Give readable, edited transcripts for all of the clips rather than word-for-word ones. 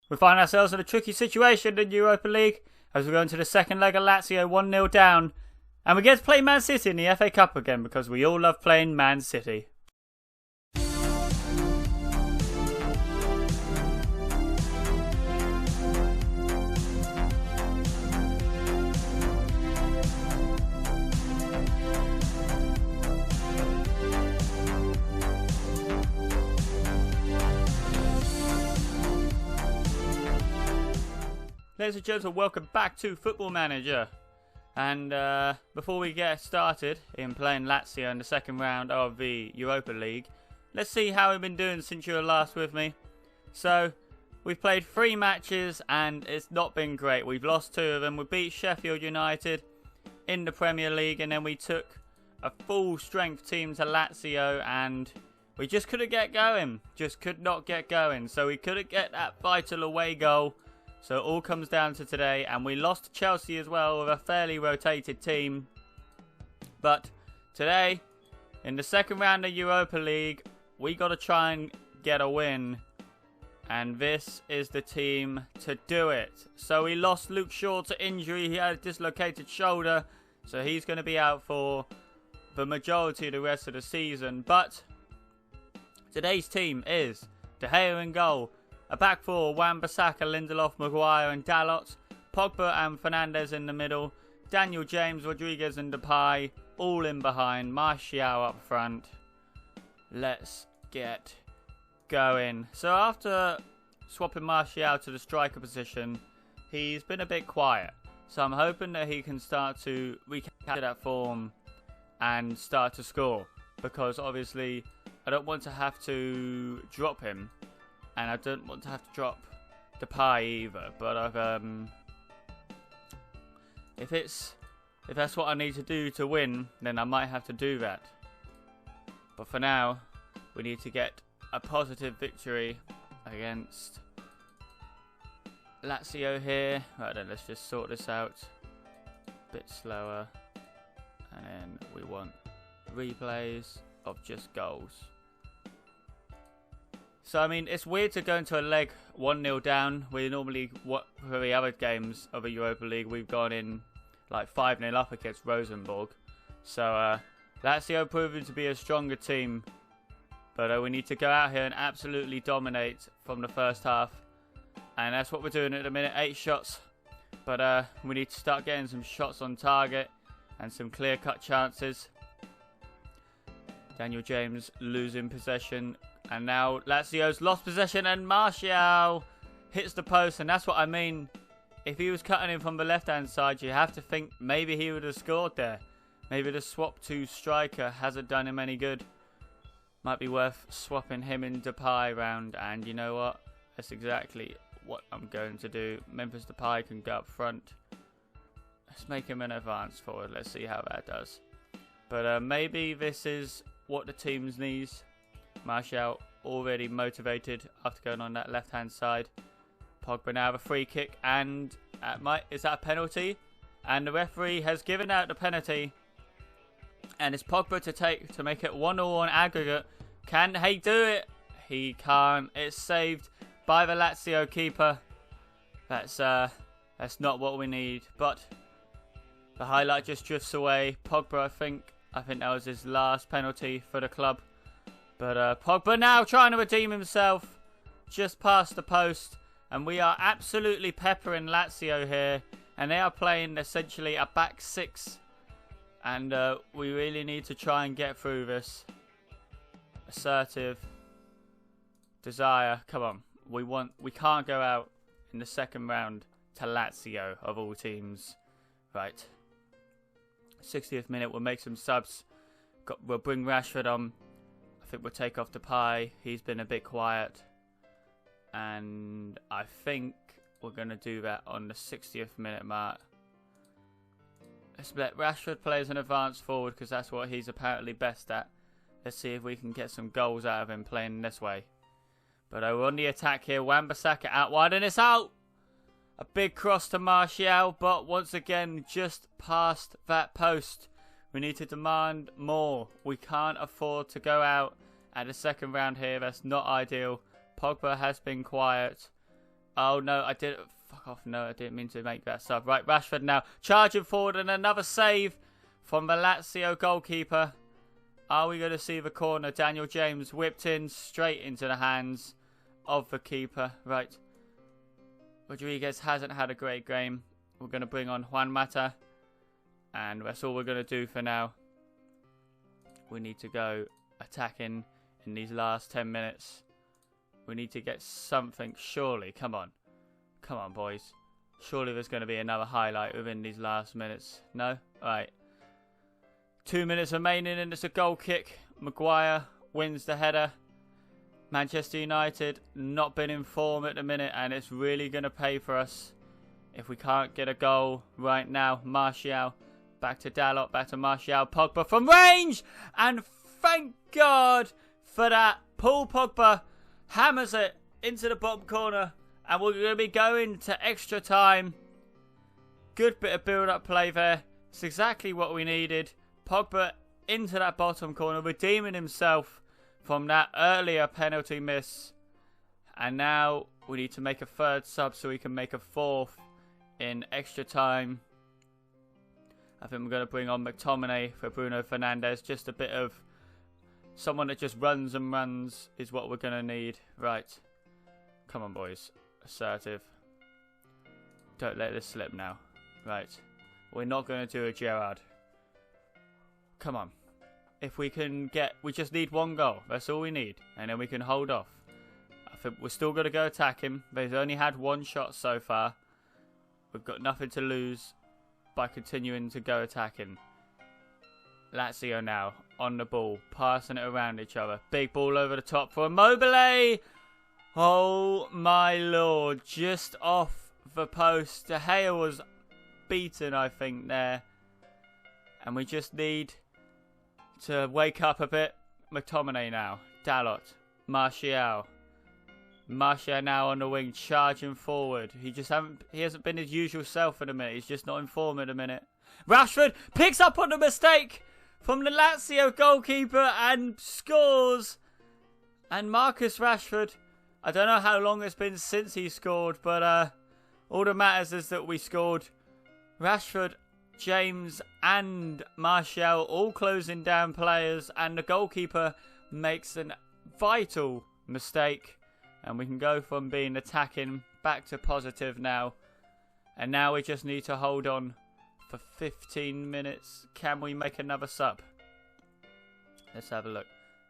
We find ourselves in a tricky situation in Europa League as we go into the second leg of Lazio 1-0 down. And we get to play Man City in the FA Cup again because we all love playing Man City. Ladies and gentlemen, welcome back to Football Manager. And before we get started in playing Lazio in the second round of the Europa League, let's see how we've been doing since you were last with me. So, we've played 3 matches and it's not been great. We've lost 2 of them. We beat Sheffield United in the Premier League, and then we took a full strength team to Lazio and we just couldn't get going. Just could not get going. So we couldn't get that vital away goal. So it all comes down to today, and we lost to Chelsea as well with a fairly rotated team. But today, in the second round of Europa League, we got to try and get a win. And this is the team to do it. So we lost Luke Shaw to injury. He had a dislocated shoulder, so he's going to be out for the majority of the rest of the season. But today's team is De Gea in goal. A back four, Wan-Bissaka, Lindelof, Maguire and Dalot. Pogba and Fernandes in the middle. Daniel James, Rodriguez and Depay all in behind. Martial up front. Let's get going. So after swapping Martial to the striker position, he's been a bit quiet. So I'm hoping that he can start to recapture that form and start to score. Because obviously I don't want to have to drop him. And I don't want to have to drop Depay either, but if that's what I need to do to win, then I might have to do that. But for now, we need to get a positive victory against Lazio here. Right then, let's just sort this out a bit slower, and then we want replays of just goals. So, I mean, it's weird to go into a leg 1-0 down. We normally, for the other games of the Europa League, we've gone in like 5-0 up against Rosenborg. So, Lazio proving to be a stronger team. But we need to go out here and absolutely dominate from the first half. And that's what we're doing at the minute, 8 shots. But we need to start getting some shots on target and some clear-cut chances. Daniel James losing possession. And now Lazio's lost possession and Martial hits the post. And that's what I mean. If he was cutting in from the left-hand side, you have to think maybe he would have scored there. Maybe the swap to striker hasn't done him any good. Might be worth swapping him and Depay around. And you know what? That's exactly what I'm going to do. Memphis Depay can go up front. Let's make him an advance forward. Let's see how that does. But maybe this is what the teams needs. Martial already motivated after going on that left-hand side. Pogba now have a free kick, and is that a penalty? And the referee has given out the penalty, and it's Pogba to make it 1-1 on aggregate. Can he do it? He can't. It's saved by the Lazio keeper. That's not what we need. But the highlight just drifts away. Pogba, I think that was his last penalty for the club. But Pogba now trying to redeem himself just past the post. And we are absolutely peppering Lazio here. And they are playing essentially a back 6. And we really need to try and get through this. Assertive. Desire. Come on. We can't go out in the second round to Lazio of all teams. Right. 60th minute, we'll make some subs. We'll bring Rashford on. I think we'll take off Depay. He's been a bit quiet. And I think we're going to do that on the 60th minute mark. Let's let Rashford play as an advance forward because that's what he's apparently best at. Let's see if we can get some goals out of him playing this way. But we're on the attack here. Wan-Bissaka out wide and it's out. A big cross to Martial, but once again just past that post. We need to demand more. We can't afford to go out at the second round here. That's not ideal. Pogba has been quiet. Oh, no, I did. Fuck off. No, I didn't mean to make that sub. Right, Rashford now charging forward and another save from the Lazio goalkeeper. Are we going to see the corner? Daniel James whipped in straight into the hands of the keeper. Right. Rodriguez hasn't had a great game. We're going to bring on Juan Mata. And that's all we're going to do for now. We need to go attacking in these last 10 minutes. We need to get something, surely. Come on. Come on, boys. Surely there's going to be another highlight within these last minutes. No? Alright. 2 minutes remaining and it's a goal kick. Maguire wins the header. Manchester United not been in form at the minute and it's really going to pay for us if we can't get a goal right now. Martial back to Dalot, back to Martial. Pogba from range and thank God for that. Paul Pogba hammers it into the bottom corner and we're going to be going to extra time. Good bit of build-up play there. It's exactly what we needed. Pogba into that bottom corner, redeeming himself from that earlier penalty miss. And now we need to make a third sub so we can make a fourth in extra time. I think we're going to bring on McTominay for Bruno Fernandes. Just a bit of someone that just runs and runs is what we're going to need. Right. Come on, boys. Assertive. Don't let this slip now. Right. We're not going to do a Gerrard. Come on. If we can get... We just need one goal. That's all we need. And then we can hold off. I think we're still going to go attack him. They've only had one shot so far. We've got nothing to lose by continuing to go attacking. Lazio now on the ball. Passing it around each other. Big ball over the top for Immobile. Oh my lord. Just off the post. De Gea was beaten, I think, there. And we just need to wake up a bit. McTominay now. Dalot. Martial. Martial now on the wing, charging forward. He hasn't been his usual self in a minute. He's just not in form in a minute. Rashford picks up on the mistake from the Lazio goalkeeper and scores. And Marcus Rashford, I don't know how long it's been since he scored, but all that matters is that we scored. Rashford, James and Martial all closing down players, and the goalkeeper makes a vital mistake. And we can go from being attacking back to positive now. And now we just need to hold on for 15 minutes. Can we make another sub? Let's have a look.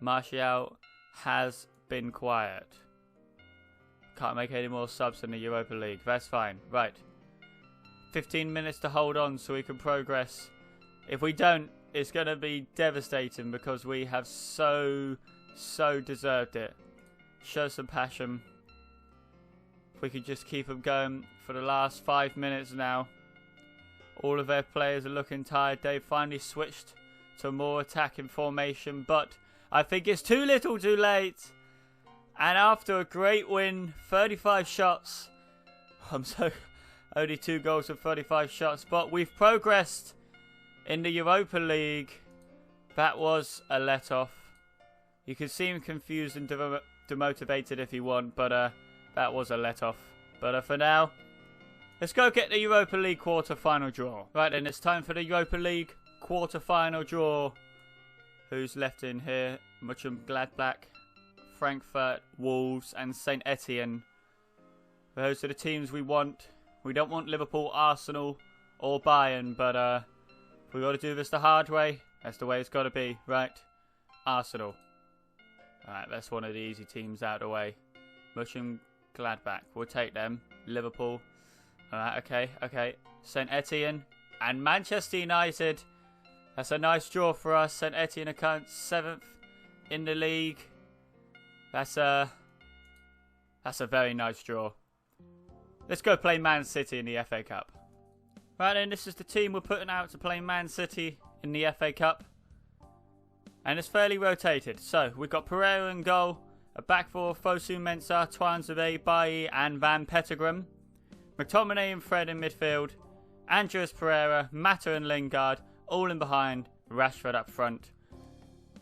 Martial has been quiet. Can't make any more subs in the Europa League. That's fine. Right. 15 minutes to hold on so we can progress. If we don't, it's going to be devastating because we have so deserved it. Show some passion. If we could just keep them going for the last 5 minutes now. All of their players are looking tired. They've finally switched to a more attacking formation. But I think it's too little too late. And after a great win, 35 shots. Only 2 goals and 35 shots. But we've progressed in the Europa League. That was a let-off. You can see him confused and demotivated if you want, but that was a let-off. But for now, let's go get the Europa League quarter-final draw. Right then, it's time for the Europa League quarter-final draw. Who's left in here? Mönchengladbach, Frankfurt, Wolves and St Etienne. Those are the teams we want. We don't want Liverpool, Arsenal or Bayern, but we've got to do this the hard way. That's the way it's got to be, right? Arsenal. Alright, that's one of the easy teams out of the way. Mönchengladbach, we'll take them. Liverpool. Alright, okay. St Etienne and Manchester United. That's a nice draw for us. St Etienne are 7th in the league. That's a very nice draw. Let's go play Man City in the FA Cup. Right then, this is the team we're putting out to play Man City in the FA Cup. And it's fairly rotated. So, we've got Pereira in goal. A back four, Fosu Mensah, Twanzebe, Bailly and Van Petegrim. McTominay and Fred in midfield. Andreas Pereira, Mata and Lingard. All in behind. Rashford up front.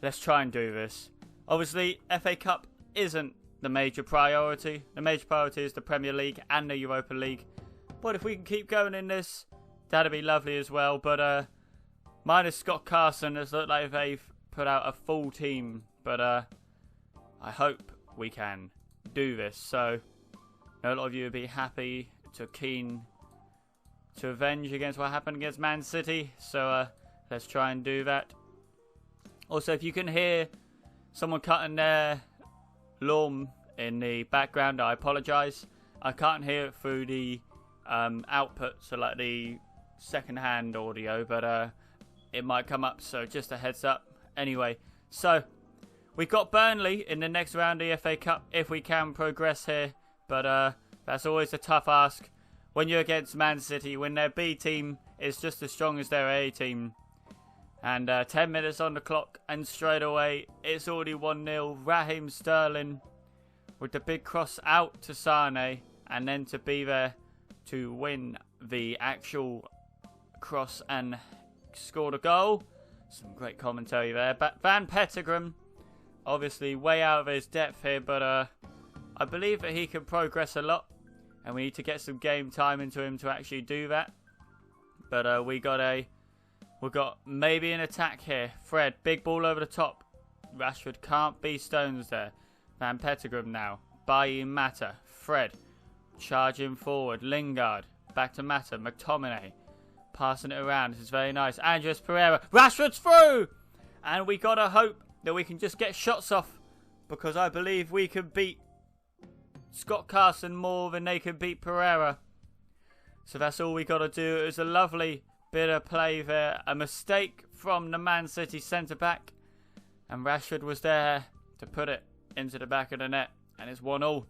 Let's try and do this. Obviously, FA Cup isn't the major priority. The major priority is the Premier League and the Europa League. But if we can keep going in this, that'd be lovely as well. But minus Scott Carson, it's looked like they've put out a full team. But I hope we can do this. So I know a lot of you would be happy to keen to avenge against what happened against Man City. So let's try and do that. Also, if you can hear someone cutting their lawn in the background, I apologise. I can't hear it through the output, so like the second-hand audio, but it might come up, so just a heads up. Anyway, so we've got Burnley in the next round of the FA Cup if we can progress here, but that's always a tough ask when you're against Man City, when their B team is just as strong as their A team. And 10 minutes on the clock, and straight away it's already 1-0. Raheem Sterling with the big cross out to Sane, and then to be there to win the actual cross and score the goal. Some great commentary there. But Van Petegrim, obviously way out of his depth here, but I believe that he can progress a lot, and we need to get some game time into him to actually do that. But we've got maybe an attack here. Fred, big ball over the top. Rashford can't be Stones there. Van Petegrim now. Bailly Mata. Fred charging forward. Lingard back to Mata. McTominay passing it around. This is very nice. Andres Pereira. Rashford's through! And we got to hope that we can just get shots off, because I believe we can beat Scott Carson more than they can beat Pereira. So that's all we got to do. It was a lovely bit of play there. A mistake from the Man City centre-back. And Rashford was there to put it into the back of the net. And it's 1-1.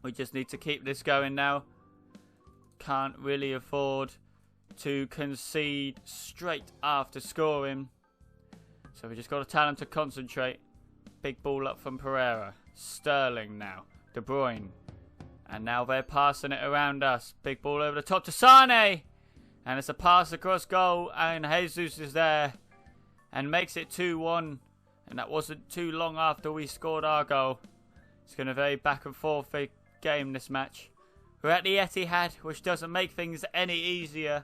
We just need to keep this going now. Can't really afford to concede straight after scoring. So we just got to tell them to concentrate. Big ball up from Pereira. Sterling now. De Bruyne. And now they're passing it around us. Big ball over the top to Sane. And it's a pass across goal. And Jesus is there. And makes it 2-1. And that wasn't too long after we scored our goal. It's going to be a very back and forth game, this match. We're at the Etihad, which doesn't make things any easier.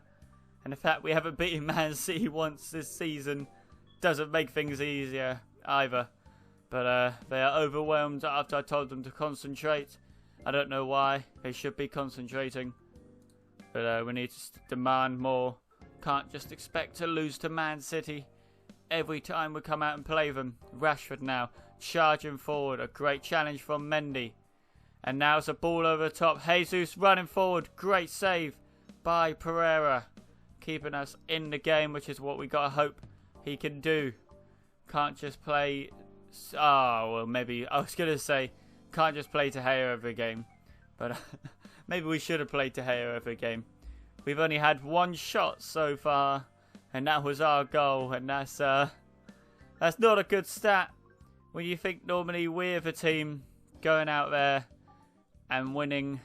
And the fact we haven't beaten Man City once this season doesn't make things easier either. But they are overwhelmed after I told them to concentrate. I don't know why. They should be concentrating. But we need to demand more. Can't just expect to lose to Man City every time we come out and play them. Rashford now charging forward. A great challenge from Mendy. And now it's a ball over the top. Jesus running forward. Great save by Pereira. Keeping us in the game, which is what we got to hope he can do. Can't just play... well, maybe... I was going to say, can't just play De Gea every game. But maybe we should have played De Gea every game. We've only had one shot so far. And that was our goal. And that's not a good stat. When you think normally we're the team going out there and winning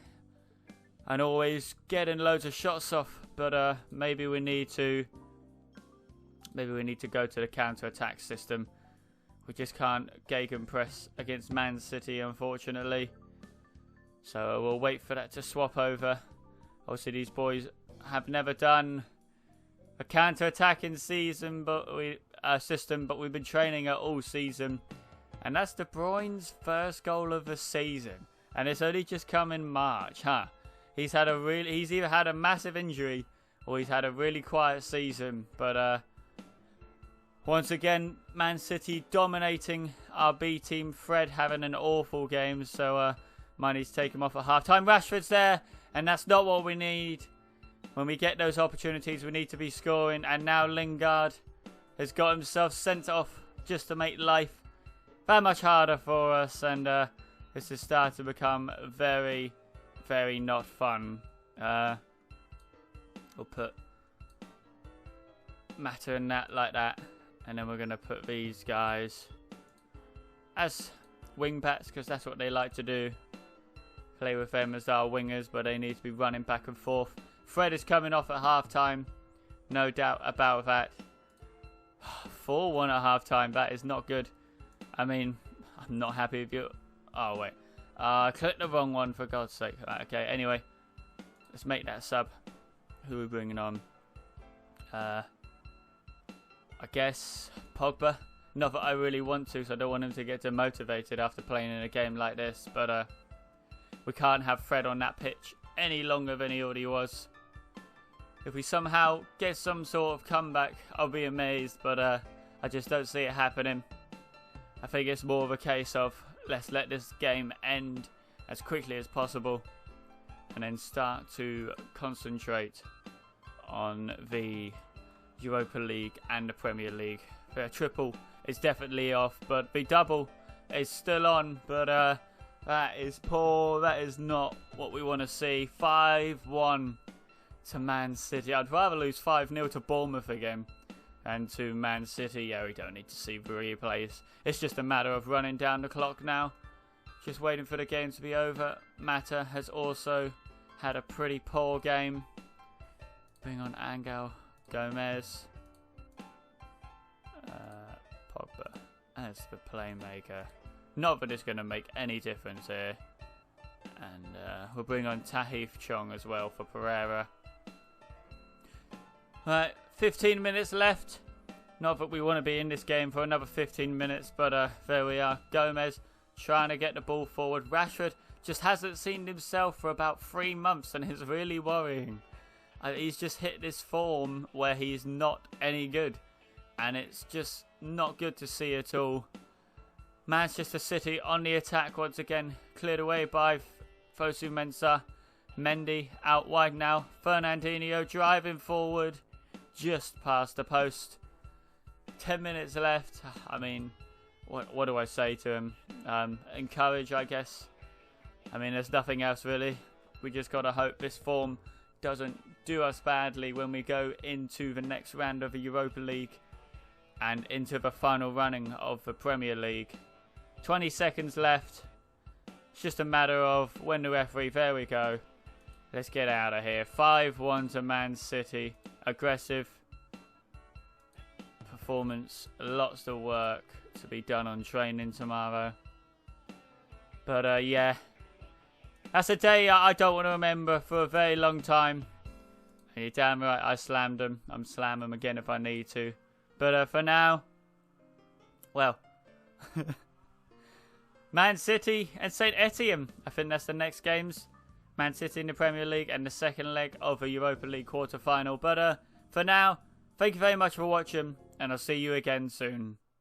and always getting loads of shots off. But maybe we need to go to the counter-attack system. We just can't gegenpress against Man City, unfortunately. So we'll wait for that to swap over. Obviously, these boys have never done a counter-attacking system, but we've been training it all season. And that's De Bruyne's first goal of the season, and it's only just come in March, huh? He's either had a massive injury or he's had a really quiet season. But once again, Man City dominating our B team. Fred having an awful game, so might need to take him off at half-time. Rashford's there, and that's not what we need. When we get those opportunities, we need to be scoring. And now Lingard has got himself sent off just to make life that much harder for us. And this is starting to become very, very not fun. We'll put Mata in that like that. And then we're going to put these guys as wing backs, because that's what they like to do. Play with them as our wingers, but they need to be running back and forth. Fred is coming off at half-time. No doubt about that. 4-1 at half-time. That is not good. I mean, I'm not happy with you. Oh, wait. Click the wrong one, for God's sake. Right, okay, anyway. Let's make that sub. Who are we bringing on? I guess Pogba. Not that I really want to, so I don't want him to get demotivated after playing in a game like this. But we can't have Fred on that pitch any longer than he already was. If we somehow get some sort of comeback, I'll be amazed. But I just don't see it happening. I think it's more of a case of let's let this game end as quickly as possible and then start to concentrate on the Europa League and the Premier League. The triple is definitely off, but the double is still on. But that is poor. That is not what we want to see. 5-1 to Man City. I'd rather lose 5-0 to Bournemouth again. And to Man City, yeah, we don't need to see the replays. It's just a matter of running down the clock now. Just waiting for the game to be over. Mata has also had a pretty poor game. Bring on Angel, Gomez, Pogba as the playmaker. Not that it's going to make any difference here. And we'll bring on Tahith Chong as well for Pereira. Right, 15 minutes left. Not that we want to be in this game for another 15 minutes, but there we are. Gomez trying to get the ball forward. Rashford just hasn't seen himself for about 3 months and is really worrying. He's just hit this form where he's not any good. And it's just not good to see at all. Manchester City on the attack once again. Cleared away by Fosu Mensah. Mendy out wide now. Fernandinho driving forward. Just past the post. 10 minutes left. I mean, what do I say to him? Encourage, I guess. I mean, there's nothing else really. We just got to hope this form doesn't do us badly when we go into the next round of the Europa League and into the final running of the Premier League. 20 seconds left. It's just a matter of when the referee... There we go. Let's get out of here. 5-1 to Man City. Aggressive performance. Lots of work to be done on training tomorrow. But yeah. That's a day I don't want to remember for a very long time. And you're damn right I slammed him. I'm slamming him again if I need to. But for now, well, Man City and St Etienne. I think that's the next games. Man City in the Premier League and the second leg of a Europa League quarter-final. But for now, thank you very much for watching and I'll see you again soon.